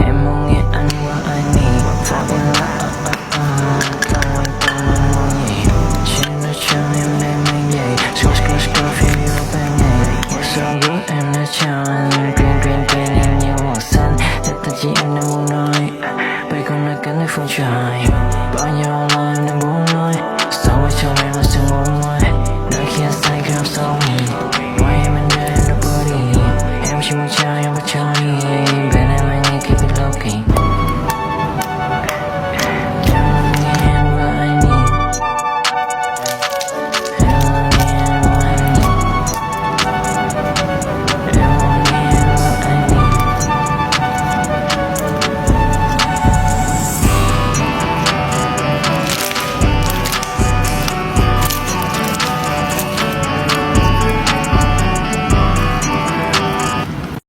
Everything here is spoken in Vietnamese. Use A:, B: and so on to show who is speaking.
A: Em muốn nghe anh qua ai nỉ. Fall in love, tao anh tâm anh muốn nhỉ. Trên đôi chân em đem anh dậy. Score feel yêu ban ngày. Một so good em đã chào anh. Green em như màu xanh. Thật chỉ em đang muốn nói. Bay con là cánh nơi phương trời. Bao nhiêu